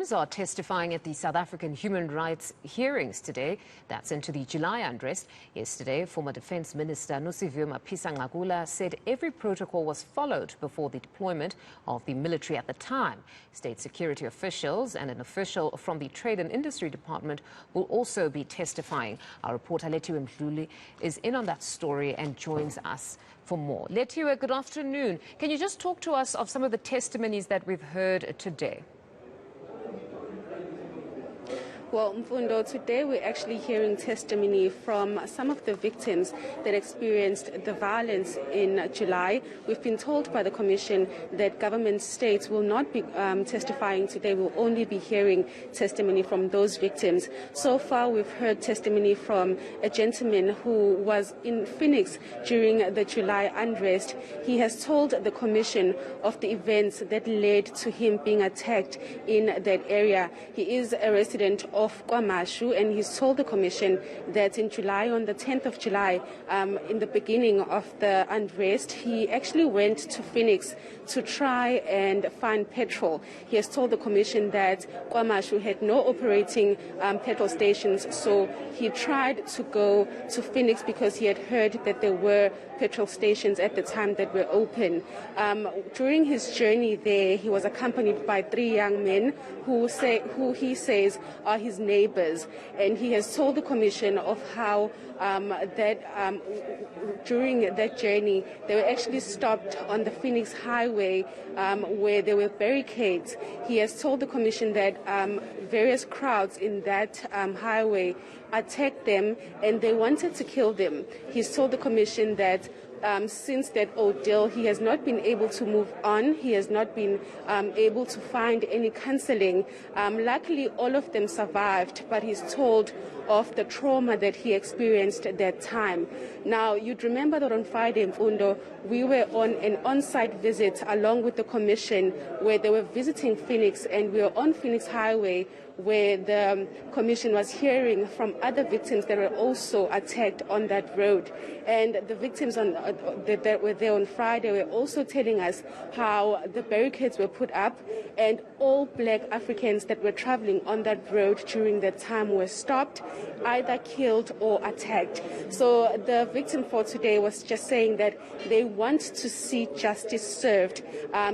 Are testifying at the South African human rights hearings today. That's into the July unrest. Yesterday, former Defence Minister Lethiwe Mdluli said every protocol was followed before the deployment of the military at the time. State security officials and an official from the Trade and Industry Department will also be testifying. Our reporter Lethiwe Mdluli is in on that story and joins us for more. Lethiwe, good afternoon. Can you just talk to us of some of the testimonies that we've heard today? Well, Mfundo, today we're actually hearing testimony from some of the victims that experienced the violence in July. We've been told by the Commission that government states will not be testifying today. We'll only be hearing testimony from those victims. So far, we've heard testimony from a gentleman who was in Phoenix during the July unrest. He has told the Commission of the events that led to him being attacked in that area. He is a resident of KwaMashu, and he's told the Commission that in July, on the 10th of July, in the beginning of the unrest, he actually went to Phoenix to try and find petrol. He has told the Commission that KwaMashu had no operating petrol stations, so he tried to go to Phoenix because he had heard that there were petrol stations at the time that were open. During his journey there, he was accompanied by 3 young men who he says are his neighbors, and he has told the Commission of how during that journey they were actually stopped on the Phoenix highway where there were barricades. He has told the Commission that various crowds in that highway attacked them and they wanted to kill them. He's told the Commission that since that ordeal, he has not been able to move on. He has not been able to find any counseling. Luckily, all of them survived, but he's told of the trauma that he experienced at that time. Now, you'd remember that on Friday, Mfundo, we were on an on-site visit along with the Commission where they were visiting Phoenix, and we were on Phoenix Highway where the Commission was hearing from other victims that were also attacked on that road. And the victims that were there on Friday were also telling us how the barricades were put up and all black Africans that were traveling on that road during that time were stopped, either killed or attacked. So the victim for today was just saying that they want to see justice served.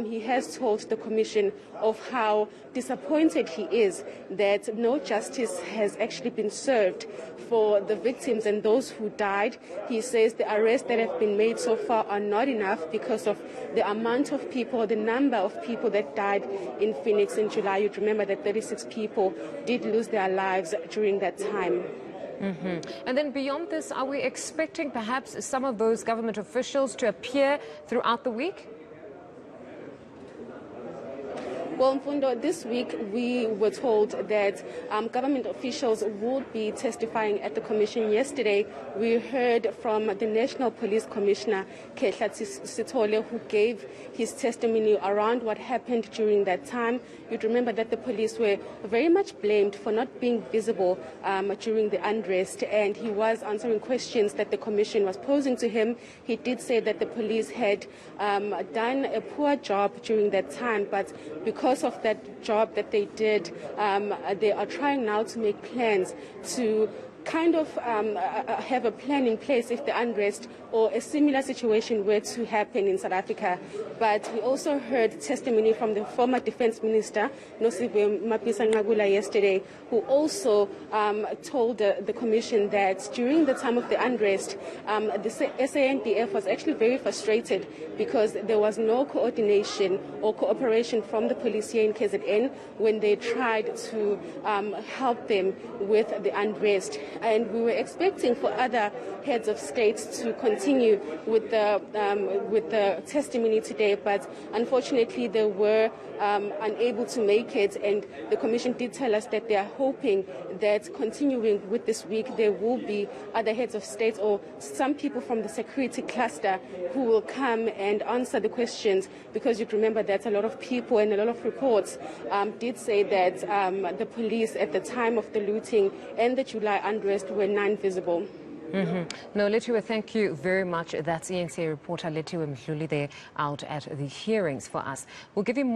He has told the Commission of how disappointed he is that no justice has actually been served for the victims and those who died. He says the arrests that have been made so far are not enough because of the amount of people, the number of people that died in Phoenix in July. You'd remember that 36 people did lose their lives during that time. And then beyond this, are we expecting perhaps some of those government officials to appear throughout the week? Well, Mfundo, this week we were told that government officials would be testifying at the Commission. Yesterday, we heard from the National Police Commissioner, Sithole, who gave his testimony around what happened during that time. You'd remember that the police were very much blamed for not being visible during the unrest, and he was answering questions that the Commission was posing to him. He did say that the police had done a poor job during that time, but because of that job that they did, they are trying now to make plans to kind of have a plan in place if the unrest or a similar situation were to happen in South Africa. But we also heard testimony from the former Defence Minister, Lethiwe Mdluli, yesterday, who also told the Commission that during the time of the unrest, the SANDF was actually very frustrated because there was no coordination or cooperation from the police here in KZN when they tried to help them with the unrest. And we were expecting for other heads of states to continue with the testimony today, but unfortunately they were unable to make it. And the Commission did tell us that they are hoping that continuing with this week, there will be other heads of states or some people from the security cluster who will come and answer the questions, because you remember that a lot of people and a lot of reports did say that the police at the time of the looting and the July unrest were non-visible. No, Lethiwe, thank you very much. That's eNCA reporter Lethiwe Mdluli there out at the hearings for us. We'll give you more